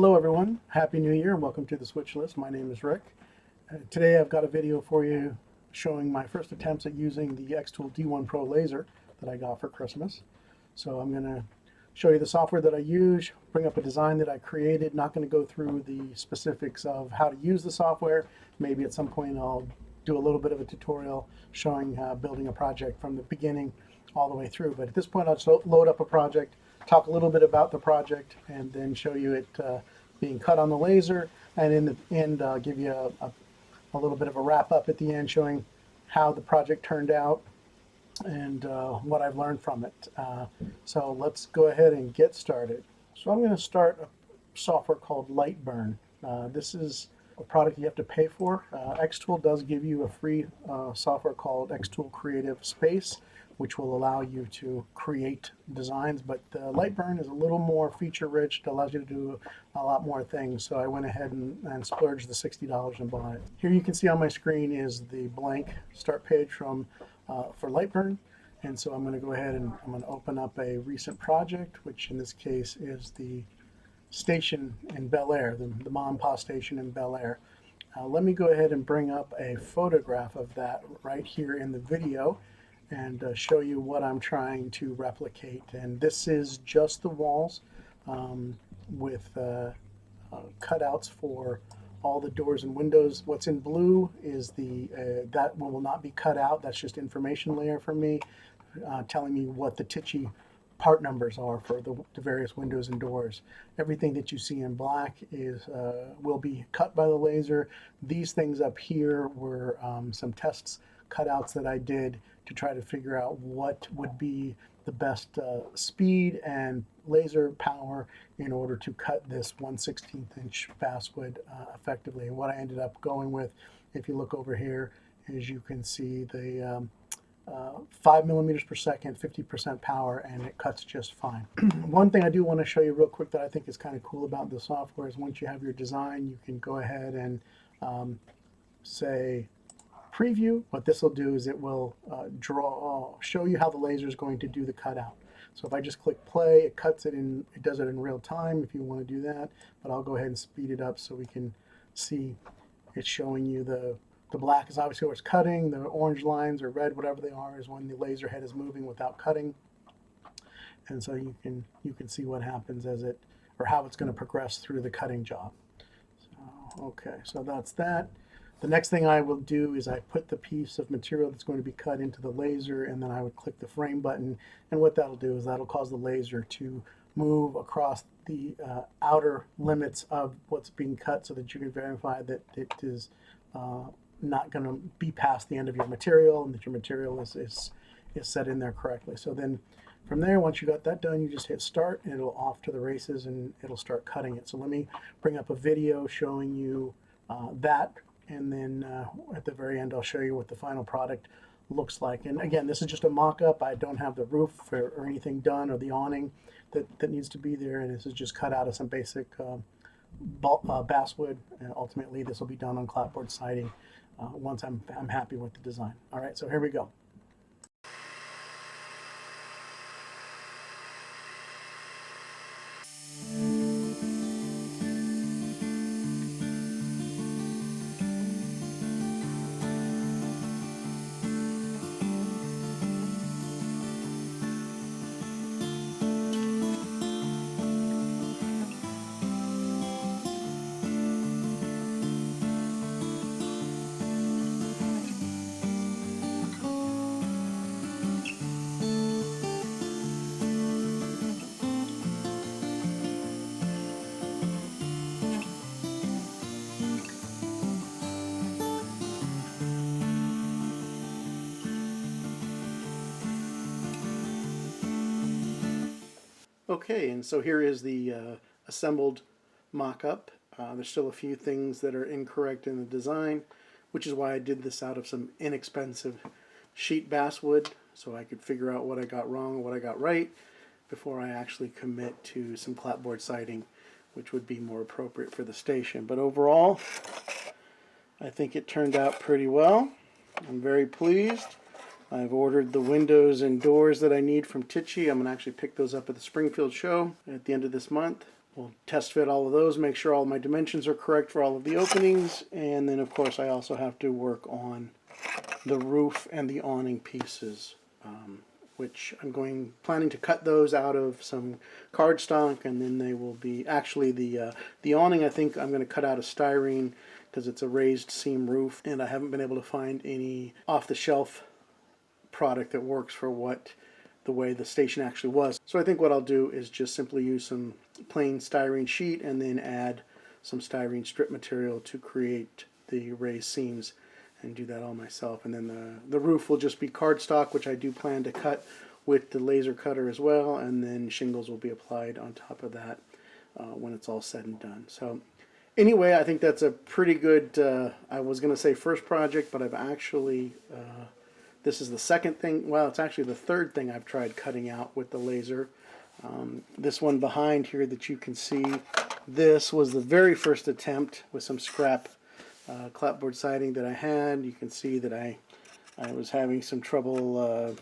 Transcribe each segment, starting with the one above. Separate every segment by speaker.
Speaker 1: Hello everyone, Happy New Year and welcome to the Switch List. My name is Rick. Today I've got a video for you showing my first attempts at using the XTool D1 Pro Laser that I got for Christmas. So I'm going to show you the software that I use, bring up a design that I created. Not going to go through the specifics of how to use the software. Maybe at some point I'll do a little bit of a tutorial showing building a project from the beginning all the way through. But at this point I'll just load up a project, talk a little bit about the project, and then show you it being cut on the laser, and in the end give you a little bit of a wrap up at the end showing how the project turned out and what I've learned from it. So let's go ahead and get started. So I'm going to start a software called Lightburn. This is a product you have to pay for. XTool does give you a free software called XTool Creative Space, which will allow you to create designs, but Lightburn is a little more feature rich. It allows you to do a lot more things, so I went ahead and splurged the $60 and bought it. Here you can see on my screen is the blank start page from for Lightburn, and so I'm going to go ahead and I'm going to open up a recent project, which in this case is the station in Bel Air, the Ma and Pa station in Bel Air. Let me go ahead and bring up a photograph of that right here in the video and show you what I'm trying to replicate. And this is just the walls with cutouts for all the doors and windows. What's in blue is the that one will not be cut out. That's just information layer for me, telling me what the Tichy part numbers are for the various windows and doors. Everything that you see in black is will be cut by the laser. These things up here were some tests cutouts that I did to try to figure out what would be the best speed and laser power in order to cut this 1/16 inch basswood effectively. And what I ended up going with, if you look over here, is you can see the 5 millimeters per second, 50% power, and it cuts just fine. One thing I do want to show you real quick that I think is kind of cool about the software is once you have your design, you can go ahead and say preview. What this will do is it will show you how the laser is going to do the cutout. So if I just click play, it cuts it in, it does it in real time if you want to do that, but I'll go ahead and speed it up so we can see it's showing you the black is obviously where it's cutting, the orange lines or red, whatever they are, is when the laser head is moving without cutting. And so you can see what happens as it, or how it's going to progress through the cutting job. So, okay, so that's that. The next thing I will do is I put the piece of material that's going to be cut into the laser, and then I would click the frame button, and what that'll do is that'll cause the laser to move across the outer limits of what's being cut so that you can verify that it is not going to be past the end of your material and that your material is set in there correctly. So then from there, once you got that done, you just hit start and it'll off to the races and it'll start cutting it. So let me bring up a video showing you that, and then at the very end I'll show you what the final product looks like. And again, this is just a mock-up. I don't have the roof or anything done or the awning that needs to be there, and this is just cut out of some basic basswood, and ultimately this will be done on clapboard siding once I'm happy with the design. All right, so here we go. Okay, and so here is the assembled mock-up. There's still a few things that are incorrect in the design, which is why I did this out of some inexpensive sheet basswood, so I could figure out what I got wrong and what I got right before I actually commit to some clapboard siding, which would be more appropriate for the station. But overall, I think it turned out pretty well. I'm very pleased. I've ordered the windows and doors that I need from Tichy. I'm going to actually pick those up at the Springfield show at the end of this month. we'll test fit all of those, make sure all my dimensions are correct for all of the openings, and then of course I also have to work on the roof and the awning pieces, which I'm planning to cut those out of some cardstock, and then they will be actually the awning. I think I'm going to cut out of styrene because it's a raised seam roof, and I haven't been able to find any off-the-shelf product that works for the way the station actually was. So I think what I'll do is just simply use some plain styrene sheet and then add some styrene strip material to create the raised seams, and do that all myself. And then the roof will just be cardstock, which I do plan to cut with the laser cutter as well, and then shingles will be applied on top of that when it's all said and done. So anyway, I think that's a pretty good, I was going to say first project, but I've actually, this is the second thing, well, it's actually the third thing I've tried cutting out with the laser. This one behind here that you can see, this was the very first attempt with some scrap clapboard siding that I had. You can see that I was having some trouble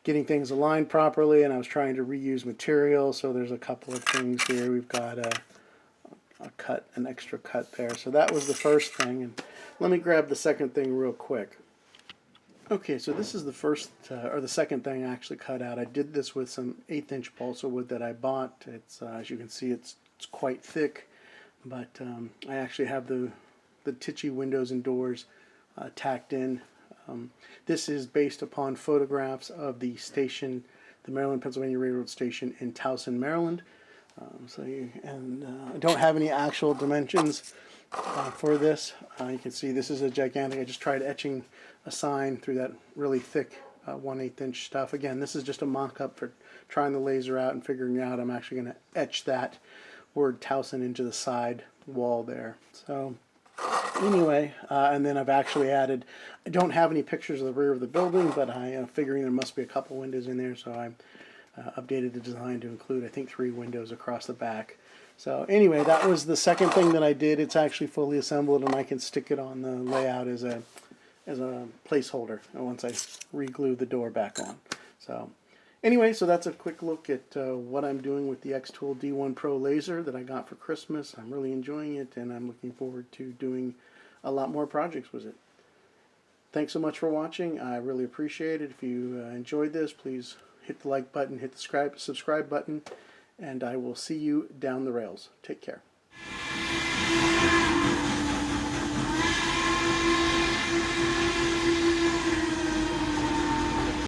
Speaker 1: getting things aligned properly, and I was trying to reuse material. So there's a couple of things here. We've got an extra cut there. So that was the first thing, and let me grab the second thing real quick. Okay, so this is the first or the second thing I actually cut out. I did this with some 1/8" balsa wood that I bought. It's as you can see, it's quite thick, but I actually have the Tichy windows and doors tacked in. This is based upon photographs of the station, the Maryland-Pennsylvania Railroad station in Towson, Maryland. I don't have any actual dimensions for this. You can see this is a gigantic. I just tried etching a sign through that really thick 1/8" stuff. Again, this is just a mock-up for trying the laser out and figuring out I'm actually going to etch that word Towson into the side wall there. So anyway, and then I've actually added, I don't have any pictures of the rear of the building, but I am figuring there must be a couple windows in there, so I updated the design to include, I think, 3 windows across the back. So anyway, that was the second thing that I did. It's actually fully assembled, and I can stick it on the layout as a placeholder once I re-glue the door back on. So anyway, so that's a quick look at what I'm doing with the XTool D1 Pro Laser that I got for Christmas. I'm really enjoying it, and I'm looking forward to doing a lot more projects with it. Thanks so much for watching. I really appreciate it. If you enjoyed this, please hit the like button, hit the subscribe button, and I will see you down the rails. Take care.